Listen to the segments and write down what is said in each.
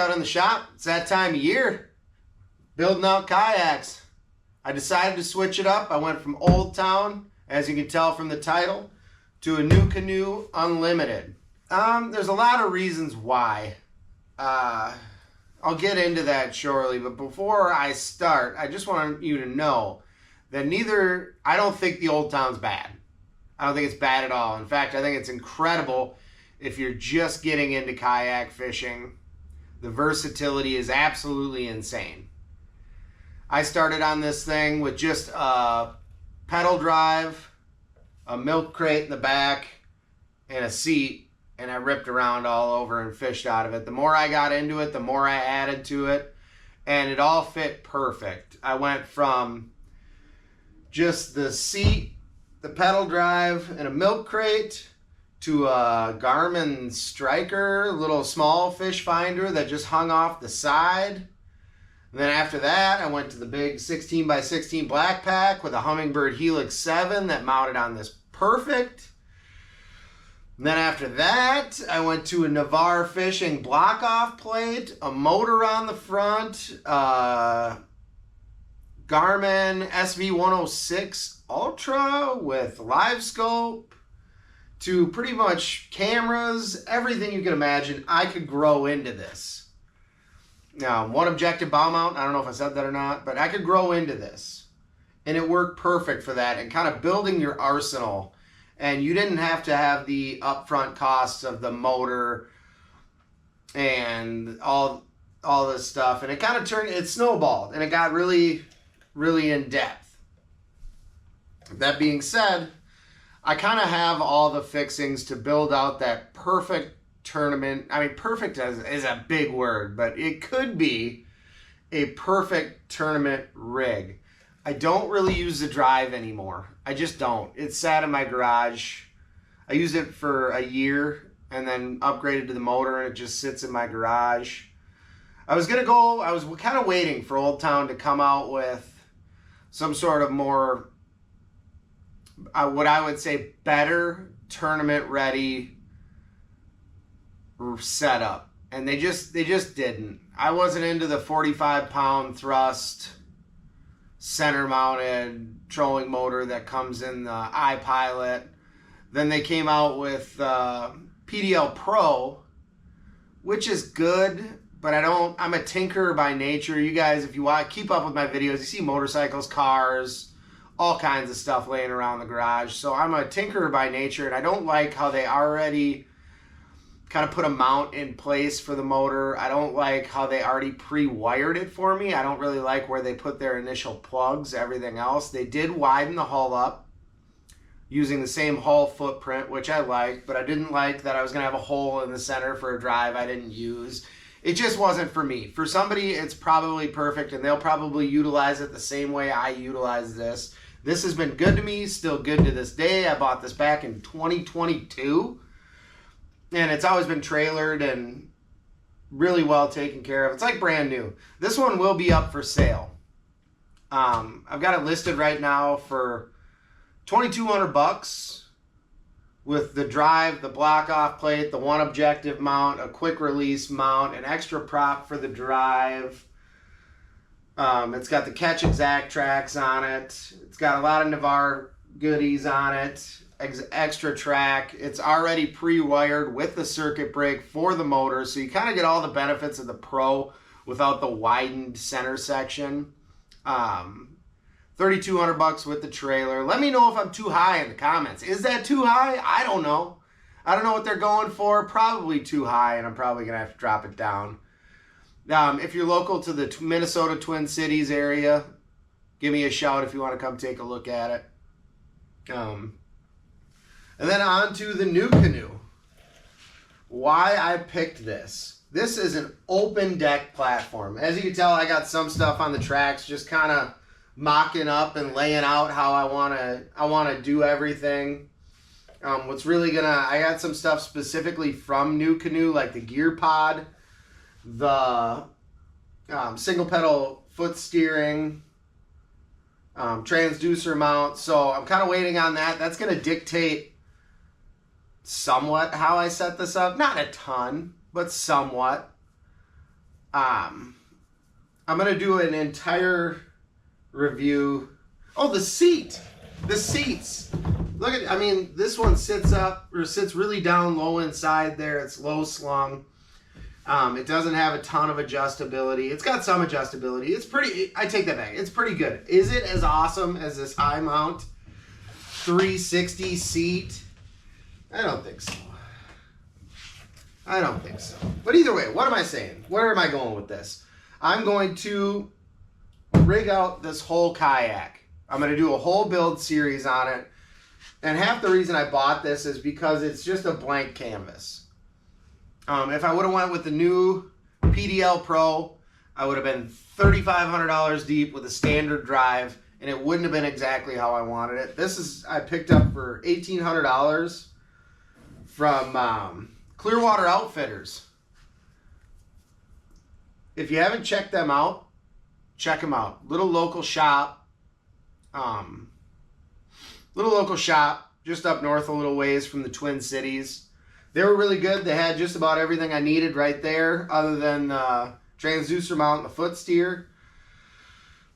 out in the shop. It's that time of year. Building out kayaks. I decided to switch it up. I went from Old Town, as you can tell from the title, to a NuCanoe Unlimited. There's a lot of reasons why. I'll get into that shortly, but before I start, I just want you to know that I don't think the Old Town's bad. I don't think it's bad at all. In fact, I think it's incredible if you're just getting into kayak fishing. The versatility is absolutely insane. I started on this thing with just a pedal drive, a milk crate in the back, and a seat, and I ripped around all over and fished out of it. The more I got into it, the more I added to it, and it all fit perfect. I went from just the seat, the pedal drive, and a milk crate to a Garmin Striker, little small fish finder that just hung off the side. And then after that, I went to the big 16 by 16 black pack with a Humminbird Helix 7 that mounted on this perfect. And then after that, I went to a Navarre Fishing block-off plate, a motor on the front, Garmin SV106 Ultra with live scope, to pretty much cameras, everything you can imagine. I could grow into this. Now, one objective bow mount, I don't know if I said that or not, but I could grow into this. And it worked perfect for that, and kind of building your arsenal. And you didn't have to have the upfront costs of the motor and all this stuff. And it kind of it snowballed, and it got really, really in depth. That being said, I kind of have all the fixings to build out that perfect tournament. I mean, perfect is a big word, but it could be a perfect tournament rig. I don't really use the drive anymore. I just don't. It sat in my garage. I used it for a year and then upgraded to the motor, and it just sits in my garage. I was kind of waiting for Old Town to come out with some sort of more, what I would say, better tournament ready setup, and they just didn't. I wasn't into the 45-pound thrust center mounted trolling motor that comes in the iPilot. Then they came out with PDL Pro, which is good, but I'm a tinkerer by nature. You guys, if you want keep up with my videos, you see motorcycles, cars, all kinds of stuff laying around the garage. So I'm a tinkerer by nature, and I don't like how they already kind of put a mount in place for the motor. I don't like how they already pre-wired it for me. I don't really like where they put their initial plugs, everything else. They did widen the hull up using the same hull footprint, which I liked, but I didn't like that I was going to have a hole in the center for a drive I didn't use. It just wasn't for me. For somebody, it's probably perfect, and they'll probably utilize it the same way I utilize this. This has been good to me, still good to this day. I bought this back in 2022, and it's always been trailered and really well taken care of. It's like brand new. This one will be up for sale. I've got it listed right now for $2,200 with the drive, the block-off plate, the one objective mount, a quick release mount, an extra prop for the drive. It's got the Catch Exact tracks on it. It's got a lot of Navarre goodies on it. Extra track. It's already pre-wired with the circuit brake for the motor, so you kind of get all the benefits of the Pro without the widened center section. $3,200 with the trailer. Let me know if I'm too high in the comments. Is that too high? I don't know. I don't know what they're going for. Probably too high, and I'm probably gonna have to drop it down. If you're local to the Minnesota Twin Cities area, give me a shout if you want to come take a look at it. And then on to the NuCanoe. Why I picked this. This is an open deck platform. As you can tell, I got some stuff on the tracks, just kind of mocking up and laying out how I want to do everything. I got some stuff specifically from NuCanoe, like the gear pod, the single pedal foot steering, transducer mount. So I'm kind of waiting on that. That's going to dictate somewhat how I set this up. Not a ton, but somewhat. I'm going to do an entire review. Oh, the seats. Look at, I mean, this one sits up, or sits really down low inside there. It's low slung. It doesn't have a ton of adjustability. It's got some adjustability. It's pretty, I take that back. It's pretty good. Is it as awesome as this high mount 360 seat? I don't think so. But either way, what am I saying? Where am I going with this? I'm going to rig out this whole kayak. I'm going to do a whole build series on it. And half the reason I bought this is because it's just a blank canvas. If I would have went with the new PDL Pro, I would have been $3,500 deep with a standard drive, and it wouldn't have been exactly how I wanted it. This is, I picked up for $1,800 from Clearwater Outfitters. If you haven't checked them out, check them out. Little local shop, just up north a little ways from the Twin Cities. They were really good. They had just about everything I needed right there, other than transducer mount and the foot steer.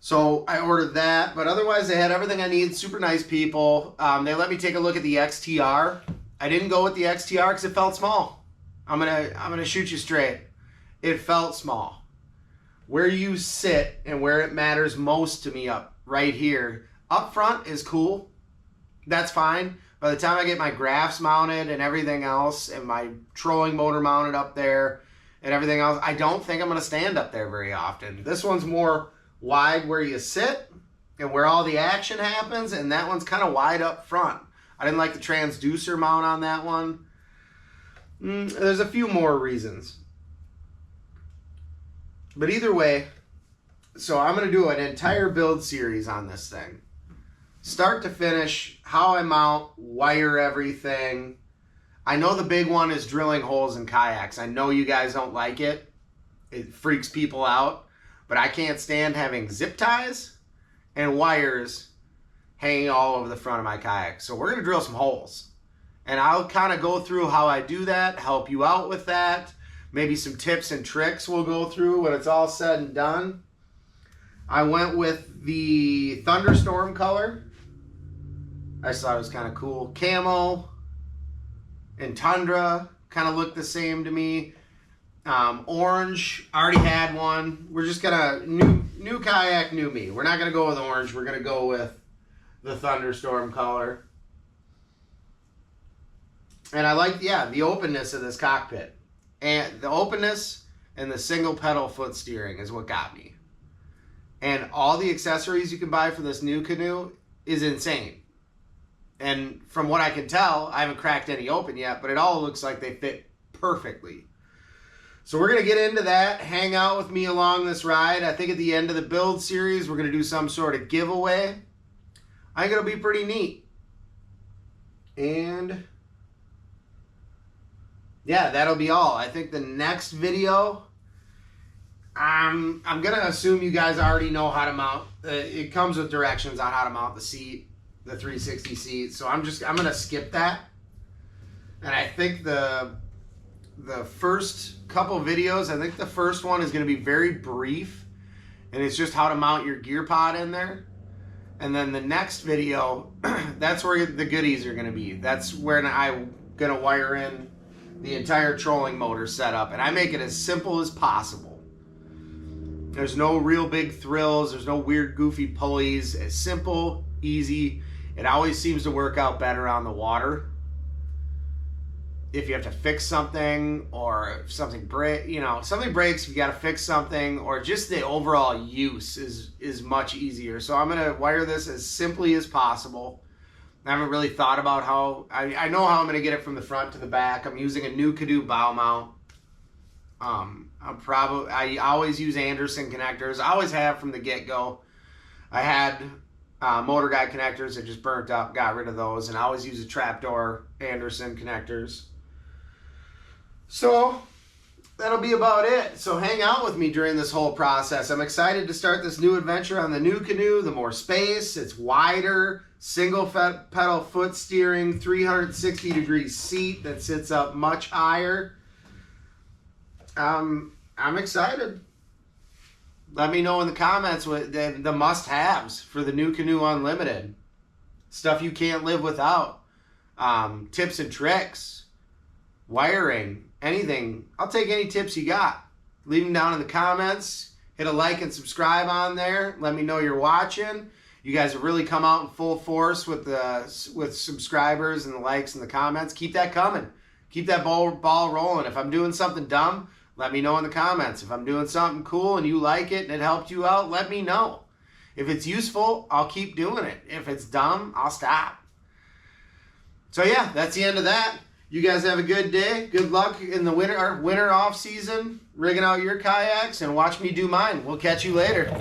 So I ordered that, but otherwise they had everything I need. Super nice people. They let me take a look at the XTR. I didn't go with the XTR because it felt small. I'm gonna shoot you straight. It felt small. Where you sit and where it matters most to me up right here. Up front is cool. That's fine. By the time I get my graphs mounted and everything else, and my trolling motor mounted up there and everything else, I don't think I'm going to stand up there very often. This one's more wide where you sit and where all the action happens, and that one's kind of wide up front. I didn't like the transducer mount on that one. There's a few more reasons. But either way, so I'm going to do an entire build series on this thing. Start to finish, how I mount, wire everything. I know the big one is drilling holes in kayaks. I know you guys don't like it. It freaks people out. But I can't stand having zip ties and wires hanging all over the front of my kayak. So we're going to drill some holes. And I'll kind of go through how I do that, help you out with that. Maybe some tips and tricks we'll go through when it's all said and done. I went with the Thunderstorm color. I just thought it was kind of cool. Camo and Tundra kind of look the same to me. Orange, already had one. We're just gonna, new kayak, new me. We're not gonna go with orange. We're gonna go with the Thunderstorm color. And I like, yeah, the openness of this cockpit. And the openness and the single pedal foot steering is what got me. And all the accessories you can buy for this NuCanoe is insane. And from what I can tell, I haven't cracked any open yet, but it all looks like they fit perfectly. So we're going to get into that, hang out with me along this ride. I think at the end of the build series, we're going to do some sort of giveaway. I think it'll be pretty neat. And yeah, that'll be all. I think the next video, I'm going to assume you guys already know how to mount. It comes with directions on how to mount the seat, the 360 seat. So I'm going to skip that. And I think the first couple videos, I think the first one is going to be very brief. And it's just how to mount your gear pod in there. And then the next video, that's where the goodies are going to be. That's where I'm going to wire in the entire trolling motor setup. And I make it as simple as possible. There's no real big thrills. There's no weird goofy pulleys. It's simple, easy. It always seems to work out better on the water. If you have to fix something, or if something something breaks, you got to fix something, or just the overall use is much easier. So I'm going to wire this as simply as possible. I haven't really thought about how, I know how I'm going to get it from the front to the back. I'm using a NuCanoe bow mount. I always use Anderson connectors. I always have from the get-go. I had motor guide connectors that just burnt up, got rid of those, and I always use a trapdoor Anderson connectors. So that'll be about it. So hang out with me during this whole process. I'm excited to start this new adventure on the NuCanoe. The more space, it's wider, single pedal foot steering, 360-degree seat that sits up much higher. I'm excited. Let me know in the comments what the must-haves for the NuCanoe Unlimited. Stuff you can't live without. Tips and tricks. Wiring. Anything. I'll take any tips you got. Leave them down in the comments. Hit a like and subscribe on there. Let me know you're watching. You guys have really come out in full force with subscribers and the likes and the comments. Keep that coming. Keep that ball rolling. If I'm doing something dumb, let me know in the comments. If I'm doing something cool and you like it and it helped you out, let me know. If it's useful, I'll keep doing it. If it's dumb, I'll stop. So yeah, that's the end of that. You guys have a good day. Good luck in the winter off season, rigging out your kayaks, and watch me do mine. We'll catch you later.